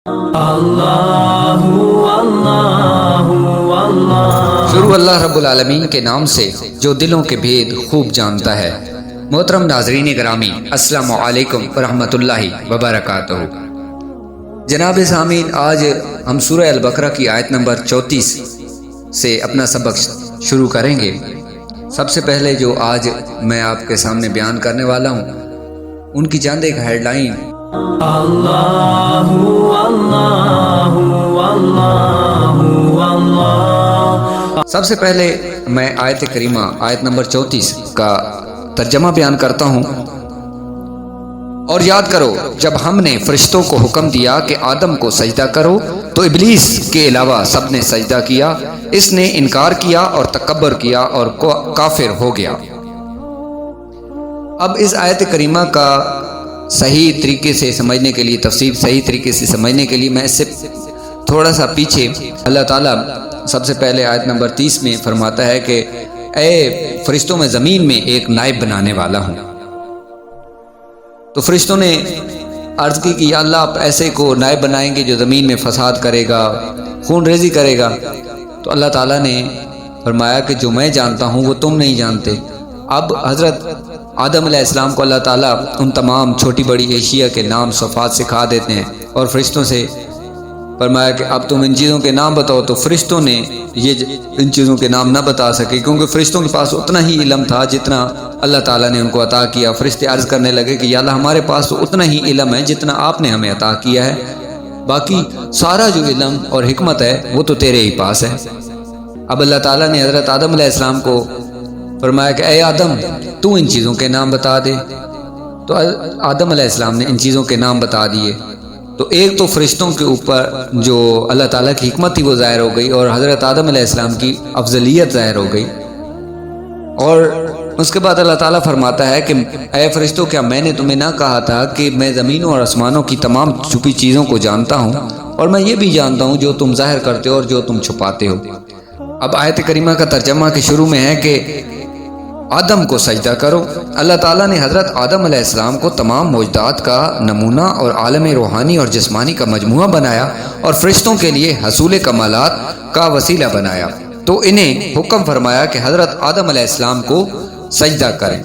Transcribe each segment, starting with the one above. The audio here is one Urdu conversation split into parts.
شروع اللہ رب العالمین کے نام سے جو دلوں کے بھید خوب جانتا ہے۔ محترم ناظرین گرامی، السلام علیکم ورحمۃ اللہ وبرکاتہ۔ جناب سامعین، آج ہم سورہ البقرہ کی آیت نمبر 34 سے اپنا سبق شروع کریں گے۔ سب سے پہلے جو آج میں آپ کے سامنے بیان کرنے والا ہوں، ان کی چند ایک ہیڈ لائن۔ اللہ اللہ اللہ اللہ۔ سب سے پہلے میں آیت کریمہ آیت نمبر 34 کا ترجمہ بیان کرتا ہوں۔ اور یاد کرو، جب ہم نے فرشتوں کو حکم دیا کہ آدم کو سجدہ کرو تو ابلیس کے علاوہ سب نے سجدہ کیا، اس نے انکار کیا اور تکبر کیا اور کافر ہو گیا۔ اب اس آیت کریمہ کا صحیح طریقے سے سمجھنے کے لیے، تفسیر صحیح طریقے سے سمجھنے کے لیے میں اس سے تھوڑا سا پیچھے، اللہ تعالیٰ سب سے پہلے آیت نمبر 30 میں فرماتا ہے کہ اے فرشتوں، میں زمین میں ایک نائب بنانے والا ہوں۔ تو فرشتوں نے عرض کی کہ یا اللہ، آپ ایسے کو نائب بنائیں گے جو زمین میں فساد کرے گا، خون ریزی کرے گا؟ تو اللہ تعالیٰ نے فرمایا کہ جو میں جانتا ہوں وہ تم نہیں جانتے۔ اب حضرت آدم علیہ السلام کو اللہ تعالیٰ ان تمام چھوٹی بڑی اشیاء کے نام صفات سکھا دیتے ہیں، اور فرشتوں سے فرمایا کہ اب تم ان چیزوں کے نام بتاؤ۔ تو فرشتوں نے ان چیزوں کے نام نہ بتا سکے، کیونکہ فرشتوں کے پاس اتنا ہی علم تھا جتنا اللہ تعالیٰ نے ان کو عطا کیا۔ فرشتے عرض کرنے لگے کہ یا اللہ، ہمارے پاس تو اتنا ہی علم ہے جتنا آپ نے ہمیں عطا کیا ہے، باقی سارا جو علم اور حکمت ہے وہ تو تیرے ہی پاس ہے۔ اب اللہ تعالیٰ نے حضرت آدم علیہ السلام کو فرمایا کہ اے آدم، تو ان چیزوں کے نام بتا دے۔ تو آدم علیہ السلام نے ان چیزوں کے نام بتا دیے۔ تو ایک تو فرشتوں کے اوپر جو اللہ تعالیٰ کی حکمت تھی وہ ظاہر ہو گئی، اور حضرت آدم علیہ السلام کی افضلیت ظاہر ہو گئی۔ اور اس کے بعد اللہ تعالیٰ فرماتا ہے کہ اے فرشتوں، کیا میں نے تمہیں نہ کہا تھا کہ میں زمینوں اور آسمانوں کی تمام چھپی چیزوں کو جانتا ہوں، اور میں یہ بھی جانتا ہوں جو تم ظاہر کرتے ہو اور جو تم چھپاتے ہو۔ اب آیت کریمہ کا ترجمہ کے شروع میں ہے کہ آدم کو سجدہ کرو۔ اللہ تعالیٰ نے حضرت آدم علیہ السلام کو تمام موجودات کا نمونہ اور عالم روحانی اور جسمانی کا مجموعہ بنایا، اور فرشتوں کے لیے حصول کمالات کا وسیلہ بنایا۔ تو انہیں حکم فرمایا کہ حضرت آدم علیہ السلام کو سجدہ کریں،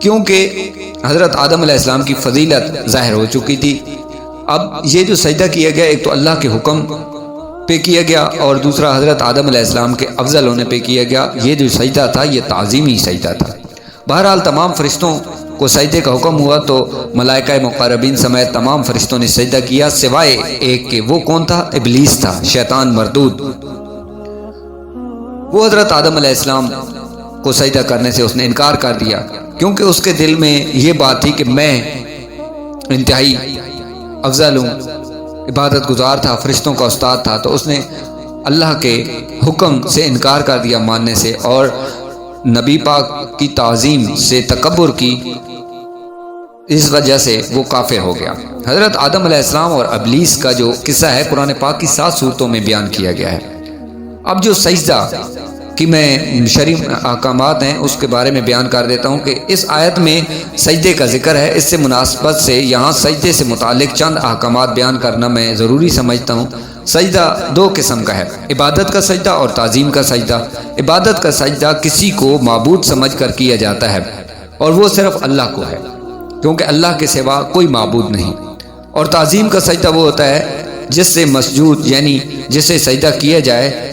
کیونکہ حضرت آدم علیہ السلام کی فضیلت ظاہر ہو چکی تھی۔ اب یہ جو سجدہ کیا گیا، ایک تو اللہ کے حکم پہ کیا گیا، اور دوسرا حضرت آدم علیہ السلام کے افضل ہونے پہ کیا گیا۔ یہ جو سجدہ تھا یہ تعظیمی سجدہ تھا۔ بہرحال تمام فرشتوں کو سجدے کا حکم ہوا تو ملائکہ مقربین سمیت تمام فرشتوں نے سجدہ کیا، سوائے ایک کے۔ وہ کون تھا؟ ابلیس تھا، شیطان مردود۔ وہ حضرت آدم علیہ السلام کو سجدہ کرنے سے اس نے انکار کر دیا، کیونکہ اس کے دل میں یہ بات تھی کہ میں انتہائی افضل ہوں، عبادت گزار تھا، فرشتوں کا استاد تھا۔ تو اس نے اللہ کے حکم سے انکار کر دیا ماننے سے، اور نبی پاک کی تعظیم سے تکبر کی، اس وجہ سے وہ کافر ہو گیا۔ حضرت آدم علیہ السلام اور ابلیس کا جو قصہ ہے قرآن پاک کی 7 سورتوں میں بیان کیا گیا ہے۔ اب جو سجدہ کی میں شرعی احکامات ہیں اس کے بارے میں بیان کر دیتا ہوں کہ اس آیت میں سجدے کا ذکر ہے، اس سے مناسبت سے یہاں سجدے سے متعلق چند احکامات بیان کرنا میں ضروری سمجھتا ہوں۔ سجدہ 2 قسم کا ہے، عبادت کا سجدہ اور تعظیم کا سجدہ۔ عبادت کا سجدہ کسی کو معبود سمجھ کر کیا جاتا ہے، اور وہ صرف اللہ کو ہے، کیونکہ اللہ کے سوا کوئی معبود نہیں۔ اور تعظیم کا سجدہ وہ ہوتا ہے جس سے مسجود، یعنی جسے سجدہ کیا جائے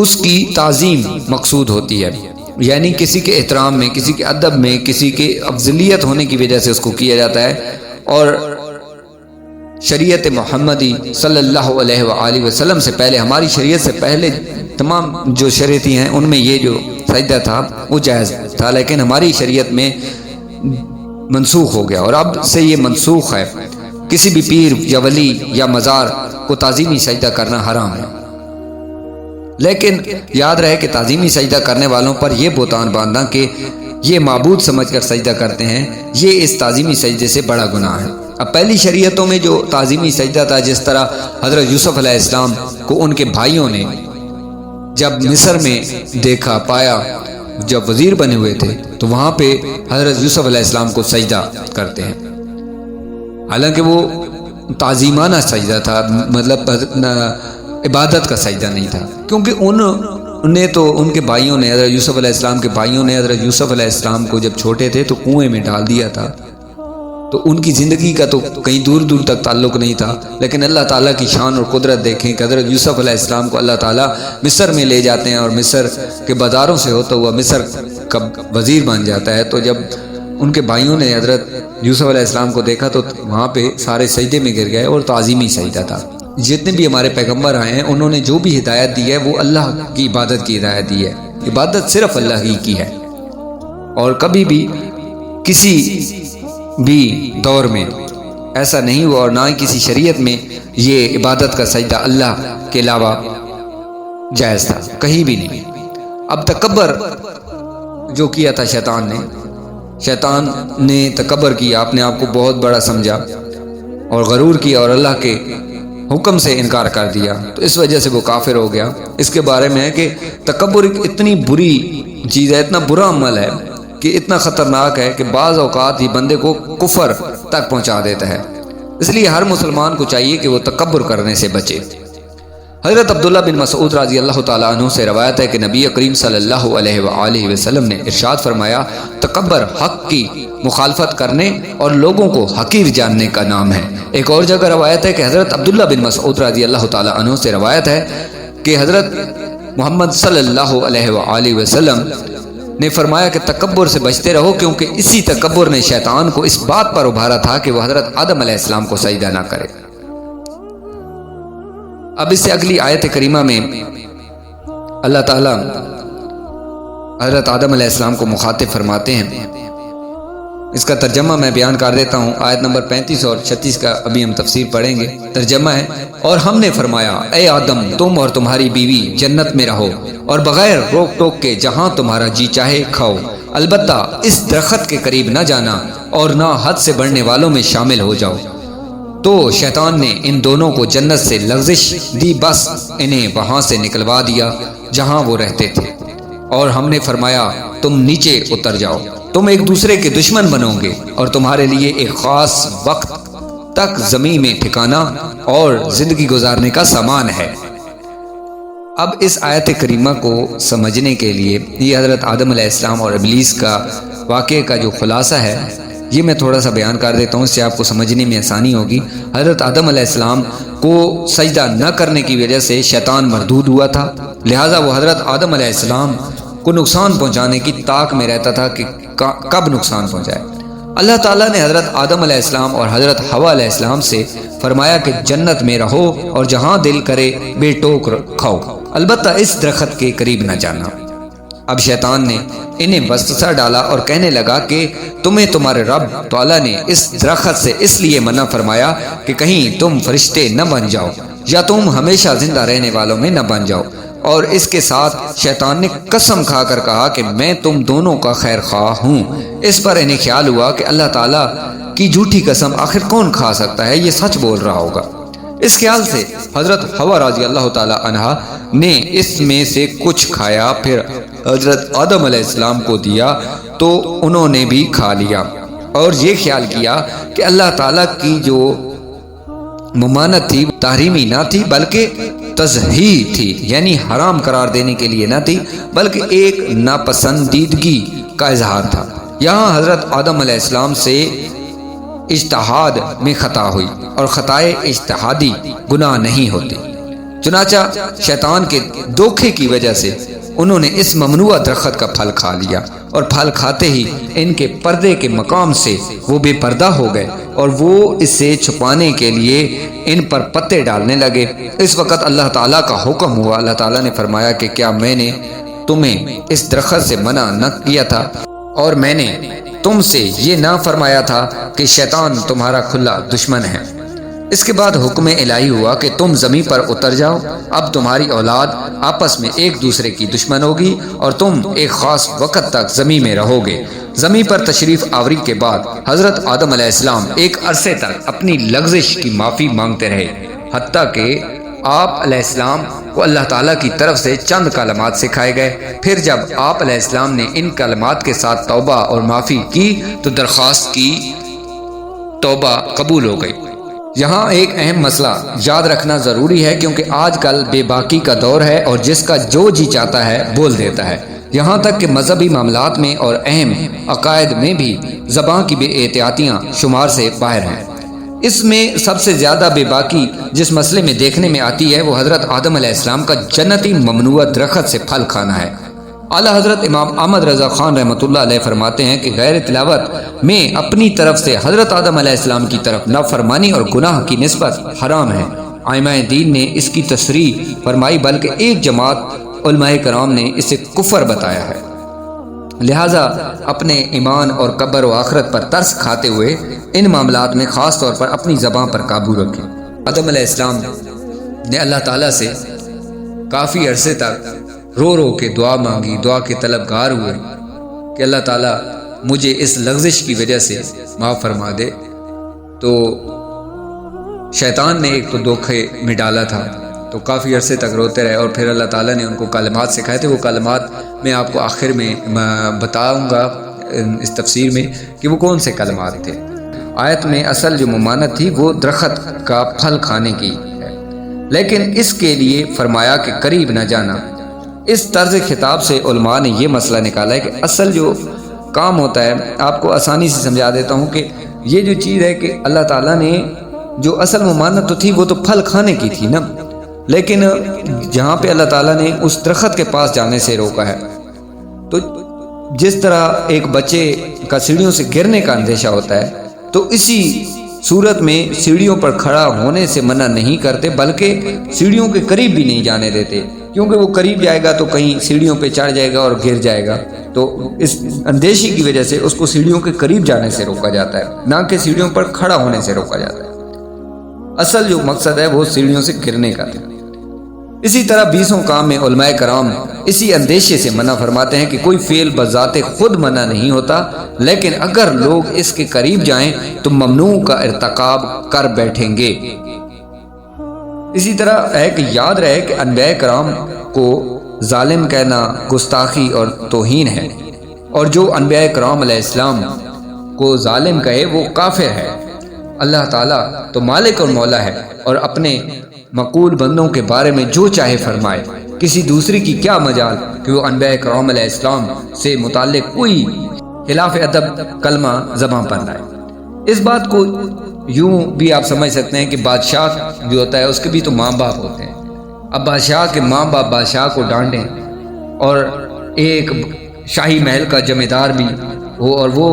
اس کی تعظیم مقصود ہوتی ہے، یعنی کسی کے احترام میں، کسی کے ادب میں، کسی کے افضلیت ہونے کی وجہ سے اس کو کیا جاتا ہے۔ اور شریعت محمدی صلی اللہ علیہ وآلہ وسلم سے پہلے، ہماری شریعت سے پہلے تمام جو شریعتیں ہیں ان میں یہ جو سجدہ تھا وہ جائز تھا، لیکن ہماری شریعت میں منسوخ ہو گیا، اور اب سے یہ منسوخ ہے۔ کسی بھی پیر یا ولی یا مزار کو تعظیمی سجدہ کرنا حرام ہے۔ لیکن یاد رہے کہ تعظیمی سجدہ کرنے والوں پر یہ بہتان باندھنا کہ یہ معبود سمجھ کر سجدہ کرتے ہیں، یہ اس تعظیمی سجدے سے بڑا گناہ ہے۔ اب پہلی شریعتوں میں جو تعظیمی سجدہ تھا، جس طرح حضرت یوسف علیہ السلام کو ان کے بھائیوں نے جب مصر میں دیکھا پایا، جب وزیر بنے ہوئے تھے، تو وہاں پہ حضرت یوسف علیہ السلام کو سجدہ کرتے ہیں، حالانکہ وہ تعظیمانہ سجدہ تھا، مطلب عبادت کا سجدہ نہیں تھا، کیونکہ انہیں تو ان کے بھائیوں نے، حضرت یوسف علیہ السلام کے بھائیوں نے حضرت یوسف علیہ السلام کو جب چھوٹے تھے تو کنویں میں ڈال دیا تھا، تو ان کی زندگی کا تو کہیں دور دور تک تعلق نہیں تھا۔ لیکن اللہ تعالیٰ کی شان اور قدرت دیکھیں کہ حضرت یوسف علیہ السلام کو اللہ تعالیٰ مصر میں لے جاتے ہیں اور مصر کے بازاروں سے ہوتا ہوا مصر کا وزیر بن جاتا ہے۔ تو جب ان کے بھائیوں نے حضرت یوسف علیہ السلام کو دیکھا تو وہاں پہ سارے سجدے میں گر گئے، اور تعظیمی سجدہ تھا۔ جتنے بھی ہمارے پیغمبر آئے ہیں انہوں نے جو بھی ہدایت دی ہے وہ اللہ کی عبادت کی ہدایت دی ہے، عبادت صرف اللہ ہی کی ہے، اور کبھی بھی کسی بھی دور میں ایسا نہیں ہوا، اور نہ ہی کسی شریعت میں یہ عبادت کا سجدہ اللہ کے علاوہ جائز تھا، کہیں بھی نہیں۔ اب تکبر جو کیا تھا شیطان نے تکبر کیا، اپنے آپ کو بہت بڑا سمجھا اور غرور کیا اور اللہ کے حکم سے انکار کر دیا، تو اس وجہ سے وہ کافر ہو گیا۔ اس کے بارے میں ہے کہ تکبر ایک اتنی بری چیز ہے، اتنا برا عمل ہے کہ اتنا خطرناک ہے کہ بعض اوقات ہی بندے کو کفر تک پہنچا دیتا ہے۔ اس لیے ہر مسلمان کو چاہیے کہ وہ تکبر کرنے سے بچے۔ حضرت عبداللہ بن مسعود رضی اللہ تعالیٰ عنہ سے روایت ہے کہ نبی کریم صلی اللہ علیہ وآلہ وسلم نے ارشاد فرمایا، تکبر حق کی مخالفت کرنے اور لوگوں کو حقیر جاننے کا نام ہے۔ ایک اور جگہ روایت ہے کہ حضرت عبداللہ بن مسعود رضی اللہ تعالیٰ عنہ سے روایت ہے کہ حضرت محمد صلی اللہ علیہ وآلہ وسلم نے فرمایا کہ تکبر سے بچتے رہو، کیونکہ اسی تکبر نے شیطان کو اس بات پر ابھارا تھا کہ وہ حضرت آدم علیہ السلام کو سجدہ نہ کرے۔ اب اس سے اگلی آیت کریمہ میں اللہ تعالیٰ حضرت آدم علیہ السلام کو مخاطب فرماتے ہیں۔ اس کا ترجمہ میں بیان کر دیتا ہوں، آیت نمبر 35 اور 36 کا ابھی ہم تفسیر پڑھیں گے۔ ترجمہ ہے، اور ہم نے فرمایا، اے آدم تم اور تمہاری بیوی جنت میں رہو اور بغیر روک ٹوک کے جہاں تمہارا جی چاہے کھاؤ، البتہ اس درخت کے قریب نہ جانا اور نہ حد سے بڑھنے والوں میں شامل ہو جاؤ۔ تو شیطان نے ان دونوں کو جنت سے لغزش دی، بس انہیں وہاں سے نکلوا دیا جہاں وہ رہتے تھے، اور ہم نے فرمایا تم نیچے اتر جاؤ، تم ایک دوسرے کے دشمن بنو گے اور تمہارے لیے ایک خاص وقت تک زمین میں ٹھکانا اور زندگی گزارنے کا سامان ہے۔ اب اس آیت کریمہ کو سمجھنے کے لیے یہ حضرت آدم علیہ السلام اور ابلیس کا واقعے کا جو خلاصہ ہے یہ میں تھوڑا سا بیان کر دیتا ہوں، اس سے آپ کو سمجھنے میں آسانی ہوگی۔ حضرت آدم علیہ السلام کو سجدہ نہ کرنے کی وجہ سے شیطان مردود ہوا تھا، لہٰذا وہ حضرت آدم علیہ السلام کو نقصان پہنچانے کی طاق میں رہتا تھا کہ کب نقصان پہنچائے۔ اللہ تعالیٰ نے حضرت آدم علیہ السلام اور حضرت حوا علیہ السلام سے فرمایا کہ جنت میں رہو اور جہاں دل کرے بے ٹوک کھاؤ، البتہ اس درخت کے قریب نہ جانا۔ اب شیطان نے انہیں وسوسہ ڈالا اور کہنے لگا کہ تمہیں تمہارے رب تعالیٰ نے اس درخت سے اس لیے منع فرمایا کہ کہیں تم فرشتے نہ بن جاؤ یا تم ہمیشہ زندہ رہنے والوں میں نہ بن جاؤ، اور اس کے ساتھ شیطان نے قسم کھا کر کہا کہ میں تم دونوں کا خیر خواہ ہوں۔ اس پر انہیں خیال ہوا کہ اللہ تعالیٰ کی جھوٹی قسم آخر کون کھا سکتا ہے، یہ سچ بول رہا ہوگا۔ اس خیال سے حضرت حوا رضی اللہ تعالی عنہا نے اس میں سے کچھ کھایا، پھر حضرت آدم علیہ السلام کو دیا تو انہوں نے بھی کھا لیا، اور یہ خیال کیا کہ اللہ تعالیٰ کی جو ممانت تھی تحریمی نہ تھی بلکہ تزہیر تھی، یعنی حرام قرار دینے کے لیے نہ تھی بلکہ ایک ناپسندیدگی کا اظہار تھا۔ یہاں حضرت آدم علیہ السلام سے اجتہاد میں خطا ہوئی، اور خطائے اجتہادی گناہ نہیں ہوتی، چنانچہ شیطان کے دھوکے کی وجہ سے انہوں نے اس ممنوع درخت کا پھل کھا لیا، اور پھل کھاتے ہی ان کے پردے کے مقام سے وہ بے پردہ ہو گئے، اور وہ اسے چھپانے کے لیے ان پر پتے ڈالنے لگے۔ اس وقت اللہ تعالیٰ کا حکم ہوا، اللہ تعالیٰ نے فرمایا کہ کیا میں نے تمہیں اس درخت سے منع نہ کیا تھا، اور میں نے تم سے یہ نہ فرمایا تھا کہ شیطان تمہارا کھلا دشمن ہے۔ اس کے بعد حکم الہی ہوا کہ تم زمین پر اتر جاؤ، اب تمہاری اولاد آپس میں ایک دوسرے کی دشمن ہوگی اور تم ایک خاص وقت تک زمین میں رہو گے۔ زمین پر تشریف آوری کے بعد حضرت آدم علیہ السلام ایک عرصے تک اپنی لغزش کی معافی مانگتے رہے، حتیٰ کہ آپ علیہ السلام کو اللہ تعالیٰ کی طرف سے چند کلمات سکھائے گئے۔ پھر جب آپ علیہ السلام نے ان کلمات کے ساتھ توبہ اور معافی کی تو درخواست کی توبہ قبول ہو گئی۔ یہاں ایک اہم مسئلہ یاد رکھنا ضروری ہے، کیونکہ آج کل بے باکی کا دور ہے اور جس کا جو جی چاہتا ہے بول دیتا ہے، یہاں تک کہ مذہبی معاملات میں اور اہم عقائد میں بھی زبان کی بے احتیاطیاں شمار سے باہر ہیں۔ اس میں سب سے زیادہ بے باکی جس مسئلے میں دیکھنے میں آتی ہے وہ حضرت آدم علیہ السلام کا جنتی ممنوع درخت سے پھل کھانا ہے۔ اعلیٰ حضرت امام احمد رضا خان رحمۃ اللہ علیہ فرماتے ہیں کہ غیر تلاوت میں اپنی طرف سے حضرت آدم علیہ السلام کی طرف نافرمانی اور گناہ کی نسبت حرام ہے۔ ائمہ دین نے اس کی تصریح فرمائی، بلکہ ایک جماعت علماء کرام نے اسے کفر بتایا ہے۔ لہٰذا اپنے ایمان اور قبر و آخرت پر ترس کھاتے ہوئے ان معاملات میں خاص طور پر اپنی زبان پر قابو رکھیں۔ آدم علیہ السلام نے اللہ تعالیٰ سے کافی عرصے تک رو رو کے دعا مانگی، دعا کے طلبگار ہوئے کہ اللہ تعالیٰ مجھے اس لغزش کی وجہ سے معاف فرما دے۔ تو شیطان نے ایک تو دھوکے میں ڈالا تھا، تو کافی عرصے تک روتے رہے، اور پھر اللہ تعالیٰ نے ان کو کلمات سکھائے تھے۔ وہ کلمات میں آپ کو آخر میں بتاؤں گا اس تفسیر میں کہ وہ کون سے کلمات تھے۔ آیت میں اصل جو ممانعت تھی وہ درخت کا پھل کھانے کی ہے، لیکن اس کے لیے فرمایا کہ قریب نہ جانا۔ اس طرز خطاب سے علماء نے یہ مسئلہ نکالا ہے کہ اصل جو کام ہوتا ہے، آپ کو آسانی سے سمجھا دیتا ہوں کہ یہ جو چیز ہے کہ اللہ تعالیٰ نے جو اصل ممانعت تو تھی وہ تو پھل کھانے کی تھی نا، لیکن جہاں پہ اللہ تعالیٰ نے اس درخت کے پاس جانے سے روکا ہے، تو جس طرح ایک بچے کا سیڑھیوں سے گرنے کا اندیشہ ہوتا ہے، تو اسی صورت میں سیڑھیوں پر کھڑا ہونے سے منع نہیں کرتے، بلکہ سیڑھیوں کے قریب بھی نہیں جانے دیتے، کیونکہ وہ قریب جائے گا تو کہیں سیڑھیوں پہ چڑھ جائے گا اور گر جائے گا، تو اس اندیشے کی وجہ سے اس کو سیڑھیوں کے قریب جانے سے روکا جاتا ہے، نہ کہ سیڑھیوں پر کھڑا ہونے سے روکا جاتا ہے۔ اصل جو مقصد ہے وہ سیڑھیوں سے گرنے کا تھا۔ اسی طرح 20 کام میں علماء کرام اسی اندیشے سے منع فرماتے ہیں کہ کوئی فعل بذات خود منع نہیں ہوتا، لیکن اگر لوگ اس کے قریب جائیں تو ممنوع کا ارتکاب کر بیٹھیں گے۔ اسی طرح ہے کہ یاد رہے کہ انبیاء کرام کو ظالم کہنا گستاخی اور توہین ہے، اور جو انبیاء کرام علیہ السلام کو ظالم کہے وہ کافر ہے۔ اللہ تعالیٰ تو مالک اور مولا ہے، اور اپنے مقبول بندوں کے بارے میں جو چاہے فرمائے، کسی دوسری کی کیا مجال کہ وہ انبیاء کرام علیہ السلام سے متعلق کوئی خلاف ادب کلمہ زبان پر لائے۔ اس بات کو یوں بھی آپ سمجھ سکتے ہیں کہ بادشاہ جو ہوتا ہے اس کے بھی تو ماں باپ ہوتے ہیں۔ اب بادشاہ کے ماں باپ بادشاہ کو ڈانٹیں، اور ایک شاہی محل کا جمیدار بھی ہو اور وہ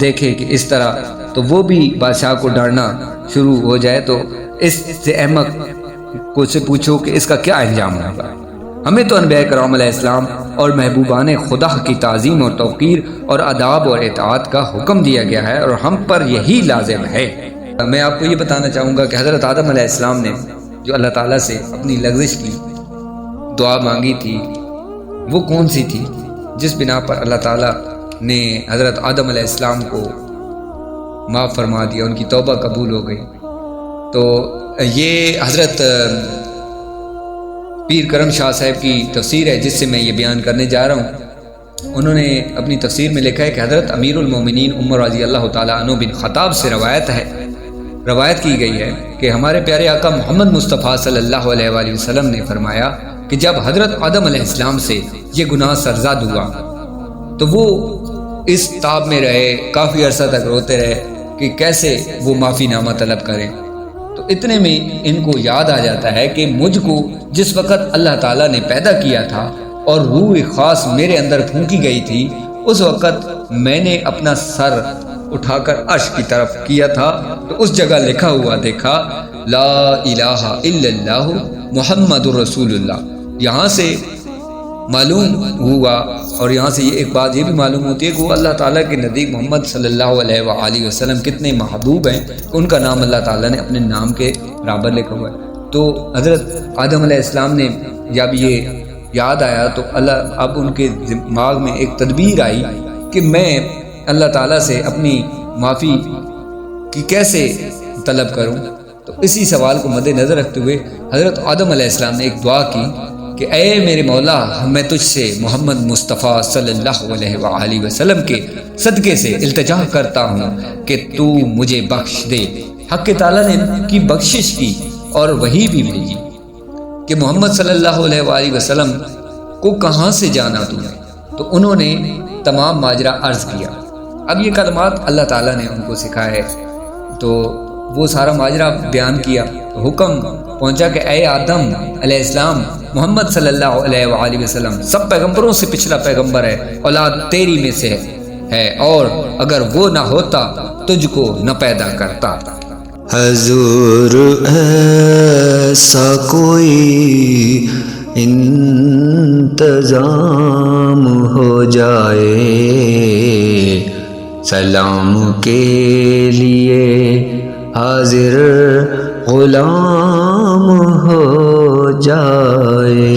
دیکھے کہ اس طرح، تو وہ بھی بادشاہ کو ڈانٹنا شروع ہو جائے، تو اس سے احمق کو سے پوچھو کہ اس کا کیا انجام ہوگا۔ ہمیں تو انبیاء کرام علیہ السلام اور محبوبان خدا کی تعظیم اور توقیر اور آداب اور اطاعت کا حکم دیا گیا ہے، اور ہم پر یہی لازم ہے۔ میں آپ کو یہ بتانا چاہوں گا کہ حضرت آدم علیہ السلام نے جو اللہ تعالیٰ سے اپنی لغزش کی دعا مانگی تھی وہ کون سی تھی، جس بنا پر اللہ تعالیٰ نے حضرت آدم علیہ السلام کو معاف فرما دیا، ان کی توبہ قبول ہو گئی۔ تو یہ حضرت پیر کرم شاہ صاحب کی تفسیر ہے جس سے میں یہ بیان کرنے جا رہا ہوں۔ انہوں نے اپنی تفسیر میں لکھا ہے کہ حضرت امیر المومنین عمر رضی اللہ تعالیٰ عنہ بن خطاب سے روایت کی گئی ہے کہ ہمارے پیارے آقا محمد مصطفیٰ صلی اللہ علیہ وآلہ وسلم نے فرمایا کہ جب حضرت آدم علیہ السلام سے یہ گناہ سرزاد ہوا تو وہ اس تاب میں رہے، کافی عرصہ تک روتے رہے کہ کیسے وہ معافی نامہ طلب کریں۔ تو اتنے میں ان کو یاد آ جاتا ہے کہ مجھ کو جس وقت اللہ تعالیٰ نے پیدا کیا تھا اور روح خاص میرے اندر پھونکی گئی تھی، اس وقت میں نے اپنا سر اٹھا کر عرش کی طرف کیا تھا، تو اس جگہ لکھا ہوا دیکھا لا الہ الا اللہ محمد رسول اللہ۔ یہاں سے معلوم ہوا، اور یہاں سے ایک بات یہ بھی معلوم ہوتی ہے کہ وہ اللہ تعالیٰ کے نزدیک محمد صلی اللہ علیہ وآلہ وسلم کتنے محبوب ہیں، ان کا نام اللہ تعالیٰ نے اپنے نام کے برابر لکھا ہوا ہے۔ تو حضرت آدم علیہ السلام نے جب یہ یاد آیا تو اب ان کے دماغ میں ایک تدبیر آئی کہ میں اللہ تعالیٰ سے اپنی معافی کی کیسے طلب کروں۔ تو اسی سوال کو مد نظر رکھتے ہوئے حضرت آدم علیہ السلام نے ایک دعا کی کہ اے میرے مولا، میں تجھ سے محمد مصطفیٰ صلی اللہ علیہ وآلہ وسلم کے صدقے سے التجا کرتا ہوں کہ تو مجھے بخش دے، حق تعالیٰ نے کی بخشش کی اور وہی بھی بھیجی کہ محمد صلی اللہ علیہ وآلہ وسلم کو کہاں سے جانا تو نے؟ تو انہوں نے تمام ماجرا عرض کیا۔ اب یہ کلمات اللہ تعالیٰ نے ان کو سکھائے، تو وہ سارا ماجرا بیان کیا۔ حکم پہنچا کہ اے آدم علیہ السلام، محمد صلی اللہ علیہ وآلہ وسلم سب پیغمبروں سے پچھلا پیغمبر ہے، اولاد تیری میں سے ہے، اور اگر وہ نہ ہوتا تجھ کو نہ پیدا کرتا۔ حضور ایسا کوئی انتظام ہو جائے، سلام کے لیے حاضر غلام ہو جائے۔